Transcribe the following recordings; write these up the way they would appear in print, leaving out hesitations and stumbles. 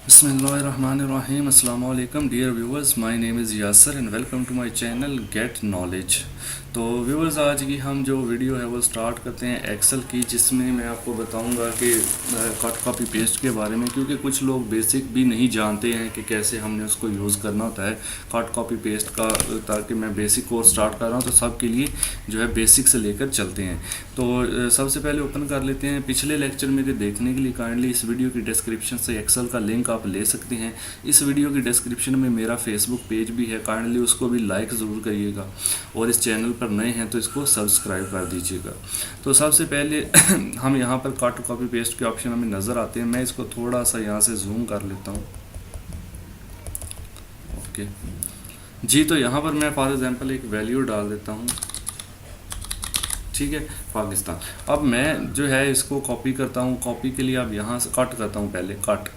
Bismillahirrahmanirrahim. Assalamu alaikum dear viewers. My name is Yasser and welcome to my channel Get Knowledge. तो viewers, आज की हम जो video है वो स्टार्ट करते हैं एक्सेल की, जिसमें मैं आपको बताऊंगा कि कट कॉपी पेस्ट के बारे में, क्योंकि कुछ लोग बेसिक भी नहीं जानते हैं कि कैसे हमने उसको यूज़ करना होता है कट कॉपी पेस्ट का। ताकि मैं बेसिक कोर्स स्टार्ट कर रहा हूँ तो सबके लिए जो है बेसिक से लेकर चलते हैं। तो सबसे पहले ओपन कर लेते हैं। पिछले लेक्चर मेरे देखने के लिए काइंडली इस वीडियो की डिस्क्रिप्शन से एक्सेल का लिंक आप ले सकते हैं। इस वीडियो की डिस्क्रिप्शन में मेरा फेसबुक पेज भी है, काइंडली उसको भी लाइक ज़रूर करिएगा और इस चैनल पर नए हैं तो इसको सब्सक्राइब कर दीजिएगा। तो सबसे पहले हम यहाँ पर कट कॉपी पेस्ट के ऑप्शन हमें नज़र आते हैं। मैं इसको थोड़ा सा यहाँ से जूम कर लेता हूँ। ओके जी, तो यहाँ पर मैं फॉर एग्जांपल एक वैल्यू डाल देता हूँ, ठीक है, पाकिस्तान। अब मैं जो है इसको कॉपी करता हूँ। कॉपी के लिए अब यहाँ से कट करता हूँ। पहले कट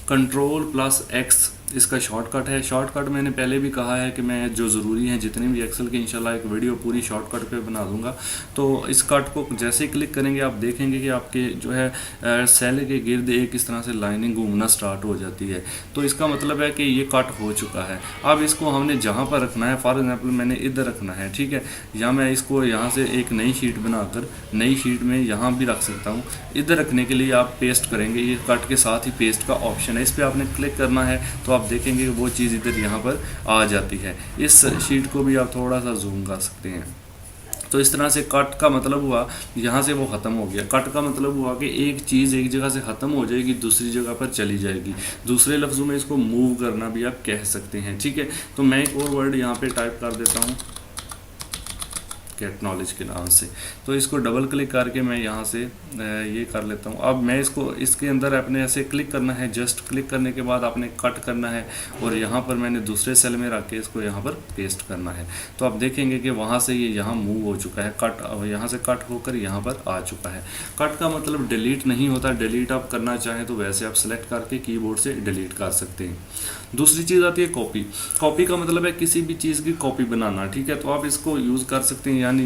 Ctrl+X इसका शॉर्टकट है। शॉर्टकट मैंने पहले भी कहा है कि मैं जो ज़रूरी हैं जितने भी एक्सेल के इंशाल्लाह एक वीडियो पूरी शॉर्टकट पे बना दूंगा। तो इस कट को जैसे ही क्लिक करेंगे आप देखेंगे कि आपके जो है सेल के गिर्द एक इस तरह से लाइनिंग घूमना स्टार्ट हो जाती है। तो इसका मतलब है कि ये कट हो चुका है। अब इसको हमने जहाँ पर रखना है, फॉर एग्जाम्पल मैंने इधर रखना है, ठीक है, या मैं इसको यहाँ से एक नई शीट बनाकर नई शीट में यहाँ भी रख सकता हूँ। इधर रखने के लिए आप पेस्ट करेंगे, ये कट के साथ ही पेस्ट का ऑप्शन है, इस पर आपने क्लिक करना है तो आप देखेंगे कि वो चीज़ इधर यहाँ पर आ जाती है। इस शीट को भी आप थोड़ा सा जूम कर सकते हैं। तो इस तरह से कट का मतलब हुआ यहाँ से वो ख़त्म हो गया। कट का मतलब हुआ कि एक चीज़ एक जगह से ख़त्म हो जाएगी, दूसरी जगह पर चली जाएगी। दूसरे लफ्ज़ों में इसको मूव करना भी आप कह सकते हैं, ठीक है। तो मैं एक और वर्ड यहाँ पे टाइप कर देता हूँ गेट नॉलेज के नाम से। तो इसको डबल क्लिक करके मैं यहाँ से ये कर लेता हूँ। अब मैं इसको इसके अंदर अपने ऐसे क्लिक करना है, जस्ट क्लिक करने के बाद आपने कट करना है और यहाँ पर मैंने दूसरे सेल में रख के इसको यहाँ पर पेस्ट करना है। तो आप देखेंगे कि वहाँ से ये यहाँ मूव हो चुका है, कट यहाँ से कट होकर यहाँ पर आ चुका है। कट का मतलब डिलीट नहीं होता। डिलीट आप करना चाहें तो वैसे आप सेलेक्ट करके कीबोर्ड से डिलीट कर सकते हैं। दूसरी चीज़ आती है कॉपी। कॉपी का मतलब है किसी भी चीज़ की कॉपी बनाना, ठीक है। तो आप इसको यूज़ कर सकते हैं, यानी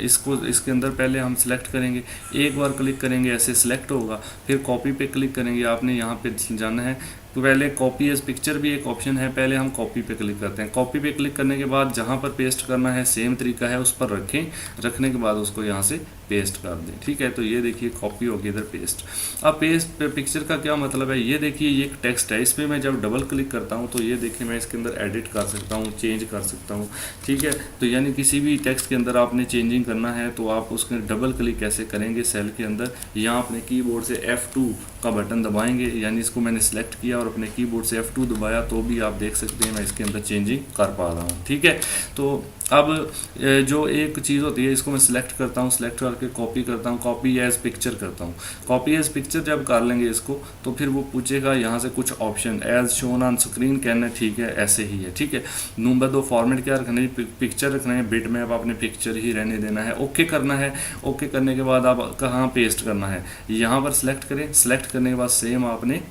इसको इसके अंदर पहले हम सिलेक्ट करेंगे, एक बार क्लिक करेंगे ऐसे सिलेक्ट होगा, फिर कॉपी पे क्लिक करेंगे। आपने यहाँ पे जाना है तो पहले कॉपी एज पिक्चर भी एक ऑप्शन है, पहले हम कॉपी पे क्लिक करते हैं। कॉपी पे क्लिक करने के बाद जहाँ पर पेस्ट करना है सेम तरीका है, उस पर रखें, रखने के बाद उसको यहाँ से पेस्ट कर दें, ठीक है। तो ये देखिए कॉपी होगी, इधर पेस्ट। अब पेस्ट पिक्चर का क्या मतलब है, ये देखिए ये एक टेक्स्ट है, इस पर मैं जब डबल क्लिक करता हूँ तो ये देखिए मैं इसके अंदर एडिट कर सकता हूँ, चेंज कर सकता हूँ, ठीक है। तो यानी किसी भी टेक्स्ट के अंदर आपने चेंजिंग करना है तो आप उसके डबल क्लिक कैसे करेंगे सेल के अंदर, यहाँ अपने कीबोर्ड से F2 का बटन दबाएंगे, यानी इसको मैंने सेलेक्ट किया और अपने कीबोर्ड से F2 दबाया तो भी आप देख सकते हैं मैं इसके अंदर चेंजिंग कर पा रहा हूँ, ठीक है। तो अब जो एक चीज़ होती है इसको मैं सिलेक्ट करता हूँ, सिलेक्ट करके कॉपी करता हूँ, कॉपी एज पिक्चर करता हूँ। कॉपी एज पिक्चर जब कर लेंगे इसको तो फिर वो पूछेगा यहाँ से कुछ option, as shown on screen कहना, ठीक है, ऐसे ही है, ठीक है। नंबर 2 फॉर्मेट क्या रखना है, पिक्चर रखना है, बिट में अब आपने पिक्चर ही रहने देना है, ओके करना है। ओके करने के बाद आप कहाँ पेस्ट करना है, यहाँ पर सिलेक्ट करें, सिलेक्ट करने के बाद सेम आपने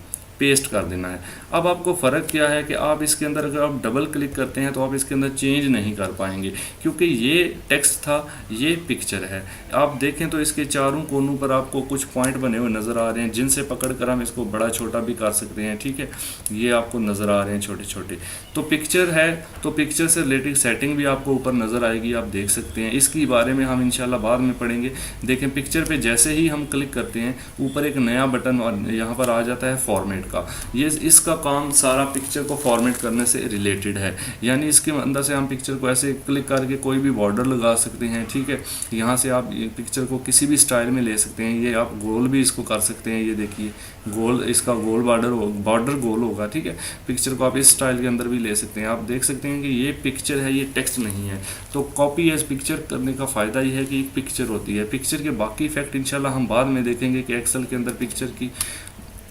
पेस्ट कर देना है। अब आपको फ़र्क क्या है कि आप इसके अंदर अगर आप डबल क्लिक करते हैं तो आप इसके अंदर चेंज नहीं कर पाएंगे, क्योंकि ये टेक्स्ट था, ये पिक्चर है। आप देखें तो इसके चारों कोनों पर आपको कुछ पॉइंट बने हुए नज़र आ रहे हैं, जिनसे पकड़कर हम इसको बड़ा छोटा भी कर सकते हैं, ठीक है। ये आपको नज़र आ रहे हैं छोटे छोटे। तो पिक्चर है तो पिक्चर से रिलेटेड सेटिंग भी आपको ऊपर नज़र आएगी, आप देख सकते हैं। इसके बारे में हम इंशाल्लाह बाद में पढ़ेंगे। देखें पिक्चर पे जैसे ही हम क्लिक करते हैं ऊपर एक नया बटन और यहाँ पर आ जाता है फॉर्मेट का। ये इसका काम सारा पिक्चर को फॉर्मेट करने से रिलेटेड है, यानी इसके अंदर से हम पिक्चर को ऐसे क्लिक करके कोई भी बॉर्डर लगा सकते हैं, ठीक है। यहाँ से आप पिक्चर को किसी भी स्टाइल में ले सकते हैं। ये आप गोल भी इसको कर सकते हैं, ये देखिए गोल, इसका गोल बॉर्डर गोल होगा, ठीक है। पिक्चर को आप इस स्टाइल के अंदर भी ले सकते हैं। आप देख सकते हैं कि ये पिक्चर है, ये टेक्स्ट नहीं है। तो कॉपी एज पिक्चर करने का फ़ायदा ये है कि एक पिक्चर होती है। पिक्चर के बाकी इफेक्ट इंशाल्लाह हम बाद में देखेंगे कि एक्सेल के अंदर पिक्चर की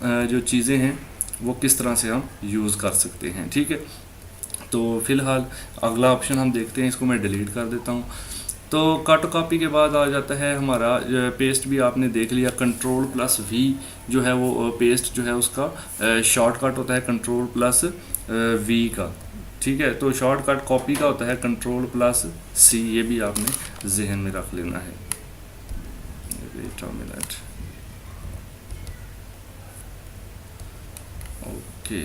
जो चीज़ें हैं वो किस तरह से हम यूज़ कर सकते हैं, ठीक है। तो फिलहाल अगला ऑप्शन हम देखते हैं, इसको मैं डिलीट कर देता हूँ। तो कट कॉपी के बाद आ जाता है हमारा पेस्ट भी आपने देख लिया। Ctrl+V जो है वो पेस्ट जो है उसका शॉर्टकट होता है Ctrl+V का, ठीक है। तो शॉर्टकट कॉपी का होता है Ctrl+C, ये भी आपने जहन में रख लेना है। वेट अ मिनट, ओके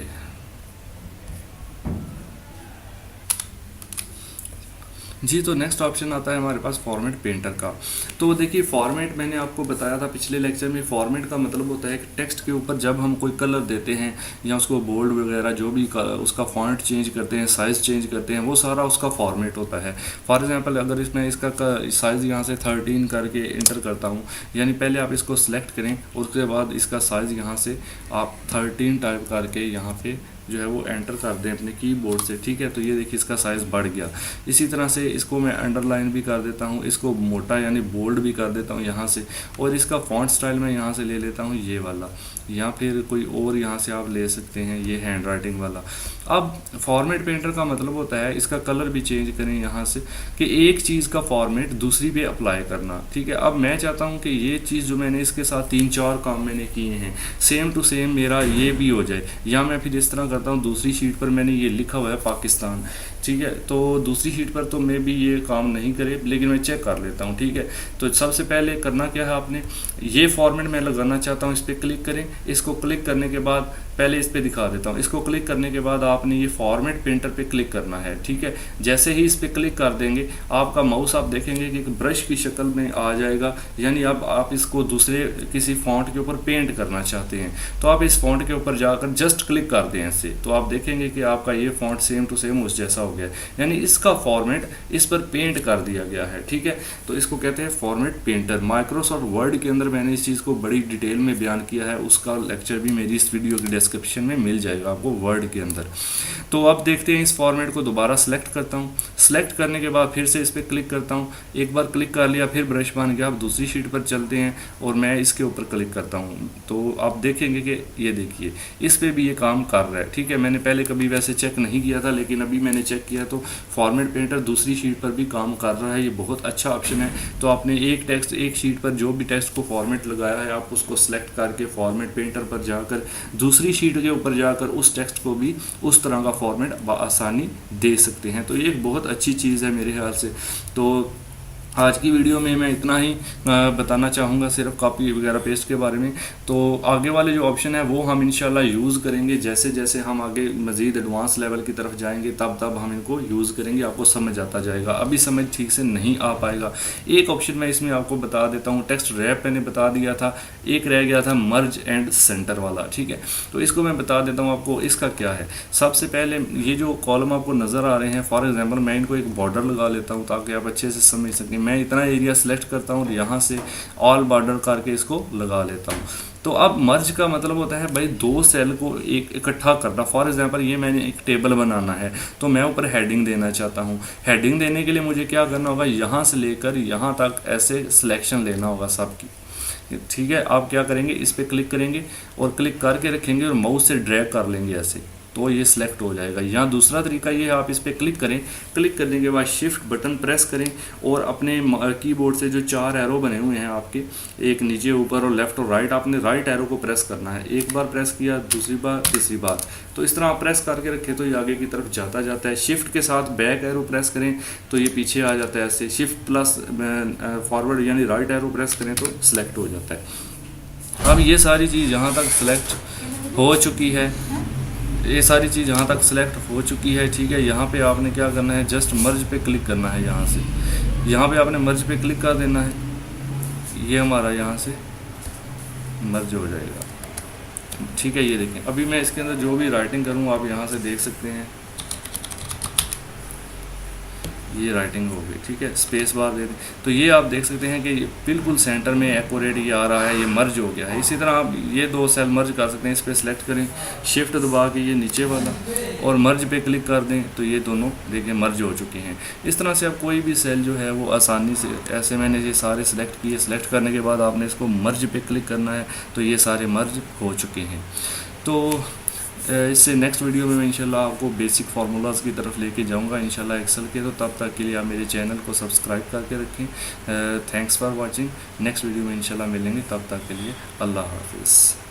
जी। तो नेक्स्ट ऑप्शन आता है हमारे पास फॉर्मेट पेंटर का। तो देखिए फॉर्मेट मैंने आपको बताया था पिछले लेक्चर में, फॉर्मेट का मतलब होता है कि टेक्स्ट के ऊपर जब हम कोई कलर देते हैं या उसको बोल्ड वगैरह जो भी उसका फॉन्ट चेंज करते हैं, साइज़ चेंज करते हैं, वो सारा उसका फॉर्मेट होता है। फॉर एग्जांपल अगर इसमें इसका साइज़ यहाँ से 13 करके इंटर करता हूँ, यानी पहले आप इसको सिलेक्ट करें, उसके बाद इसका साइज़ यहाँ से आप 13 टाइप करके यहाँ पे जो है वो एंटर कर दें अपने कीबोर्ड से, ठीक है। तो ये देखिए इसका साइज़ बढ़ गया। इसी तरह से इसको मैं अंडरलाइन भी कर देता हूँ, इसको मोटा यानी बोल्ड भी कर देता हूँ यहाँ से, और इसका फॉन्ट स्टाइल मैं यहाँ से ले लेता हूँ ये वाला, या फिर कोई और यहाँ से आप ले सकते हैं ये हैंड राइटिंग वाला। अब फॉर्मेट पेंटर का मतलब होता है इसका कलर भी चेंज करें यहाँ से, कि एक चीज़ का फॉर्मेट दूसरी पे अप्लाई करना, ठीक है। अब मैं चाहता हूँ कि ये चीज़ जो मैंने इसके साथ 3-4 काम मैंने किए हैं सेम टू सेम मेरा ये भी हो जाए, या मैं फिर इस तरह करता हूँ दूसरी शीट पर मैंने ये लिखा हुआ है पाकिस्तान, ठीक है। तो दूसरी शीट पर तो मैं भी ये काम नहीं करे, लेकिन मैं चेक कर लेता हूँ, ठीक है। तो सबसे पहले करना क्या है, आपने ये फॉर्मेट मैं लगाना चाहता हूँ, इस पर क्लिक करें। इसको क्लिक करने के बाद पहले इस पर दिखा देता हूँ, इसको क्लिक करने के बाद आपने ये फॉर्मेट पेंटर पे क्लिक करना है, ठीक है। जैसे ही इस पर क्लिक कर देंगे आपका माउस आप देखेंगे कि एक ब्रश की शक्ल में आ जाएगा, यानी अब आप इसको दूसरे किसी फॉन्ट के ऊपर पेंट करना चाहते हैं तो आप इस फॉन्ट के ऊपर जाकर जस्ट क्लिक कर दें ऐसे, तो आप देखेंगे कि आपका ये फॉन्ट सेम टू सेम उस जैसा हो गया, यानी इसका फॉर्मेट इस पर पेंट कर दिया गया है, ठीक है। तो इसको कहते हैं फॉर्मेट पेंटर। माइक्रोसॉफ्ट वर्ड के अंदर मैंने इस चीज़ को बड़ी डिटेल में बयान किया है, उसका लेक्चर भी मेरी इस वीडियो की डिस्क्रिप्शन में मिल जाएगा आपको वर्ड के अंदर। तो अब देखते हैं, इस फॉर्मेट को दोबारा सेलेक्ट करता हूँ। सेलेक्ट करने के बाद फिर से इस पर क्लिक करता हूँ, एक बार क्लिक कर लिया फिर ब्रश बन गया। अब दूसरी शीट पर चलते हैं और मैं इसके ऊपर क्लिक करता हूँ, तो आप देखेंगे कि ये देखिए इस पर भी ये काम कर रहा है, ठीक है। मैंने पहले कभी वैसे चेक नहीं किया था, लेकिन अभी मैंने चेक किया तो फॉर्मेट पेंटर दूसरी शीट पर भी काम कर रहा है। ये बहुत अच्छा ऑप्शन है। तो आपने एक शीट पर जो भी टेक्स्ट को फॉर्मेट लगाया है आप उसको सिलेक्ट करके फॉर्मेट पेंटर पर जाकर दूसरी शीट के ऊपर जाकर उस टेक्स्ट को भी उस तरह का फॉर्मेट आसानी दे सकते हैं। तो ये एक बहुत अच्छी चीज़ है मेरे ख्याल से। तो आज की वीडियो में मैं इतना ही बताना चाहूँगा, सिर्फ कॉपी वगैरह पेस्ट के बारे में। तो आगे वाले जो ऑप्शन है वो हम इंशाल्लाह यूज़ करेंगे, जैसे जैसे हम आगे मज़ीद एडवांस लेवल की तरफ जाएंगे तब तब हम इनको यूज़ करेंगे, आपको समझ आता जाएगा। अभी समझ ठीक से नहीं आ पाएगा। एक ऑप्शन मैं इसमें आपको बता देता हूँ, टेक्स्ट रैप मैंने बता दिया था, एक रह गया था मर्ज एंड सेंटर वाला, ठीक है। तो इसको मैं बता देता हूँ आपको इसका क्या है। सबसे पहले ये जो कॉलम आपको नज़र आ रहे हैं, फॉर एग्जाम्पल मैं इनको एक बॉर्डर लगा लेता हूँ ताकि आप अच्छे से समझ सकें। मैं इतना एरिया सेलेक्ट करता हूँ और यहाँ से ऑल बॉर्डर करके इसको लगा लेता हूँ। तो अब मर्ज का मतलब होता है भाई दो सेल को एक इकट्ठा करना। फॉर एग्जांपल ये मैंने एक टेबल बनाना है तो मैं ऊपर हेडिंग देना चाहता हूँ। हेडिंग देने के लिए मुझे क्या करना होगा, यहाँ से लेकर यहाँ तक ऐसे सिलेक्शन लेना होगा सबकी, ठीक है। आप क्या करेंगे, इस पर क्लिक करेंगे और क्लिक करके रखेंगे और माउस से ड्रैग कर लेंगे ऐसे, तो ये सिलेक्ट हो जाएगा। यहाँ दूसरा तरीका ये है, आप इस पर क्लिक करें, क्लिक करने के बाद शिफ्ट बटन प्रेस करें और अपने कीबोर्ड से जो 4 एरो बने हुए हैं आपके, एक नीचे ऊपर और लेफ्ट और राइट, आपने राइट एरो को प्रेस करना है। एक बार प्रेस किया, दूसरी बार, तीसरी बार, तो इस तरह आप प्रेस करके रखें तो ये आगे की तरफ जाता है। शिफ्ट के साथ बैक एरो प्रेस करें तो ये पीछे आ जाता है ऐसे। शिफ्ट प्लस फॉरवर्ड यानी राइट एरो प्रेस करें तो सिलेक्ट हो जाता है। अब ये सारी चीज़ यहाँ तक सिलेक्ट हो चुकी है, ये सारी चीज़ यहाँ तक सिलेक्ट हो चुकी है, ठीक है। यहाँ पे आपने क्या करना है, जस्ट मर्ज पे क्लिक करना है। यहाँ पे आपने मर्ज पे क्लिक कर देना है, ये हमारा यहाँ से मर्ज हो जाएगा, ठीक है। ये देखें, अभी मैं इसके अंदर जो भी राइटिंग करूँ आप यहाँ से देख सकते हैं, ये राइटिंग हो गई, ठीक है। स्पेस बार दे दें तो ये आप देख सकते हैं कि बिल्कुल सेंटर में एक्यूरेट ये आ रहा है, ये मर्ज हो गया है। इसी तरह आप ये 2 सेल मर्ज कर सकते हैं। इस पर सेलेक्ट करें, शिफ्ट दबा के ये नीचे वाला और मर्ज पे क्लिक कर दें तो ये दोनों देखिए मर्ज हो चुके हैं। इस तरह से आप कोई भी सेल जो है वो आसानी से, ऐसे मैंने ये सारे सिलेक्ट किए, सिलेक्ट करने के बाद आपने इसको मर्ज पे क्लिक करना है तो ये सारे मर्ज हो चुके हैं। तो इससे नेक्स्ट वीडियो में मैं इंशाल्लाह आपको बेसिक फार्मूलाज़ की तरफ लेके जाऊंगा इंशाल्लाह एक्सेल के। तो तब तक के लिए आप मेरे चैनल को सब्सक्राइब करके रखें। Thanks for watching. Next video में इंशाल्लाह मिलेंगे, तब तक के लिए अल्लाह हाफिज़।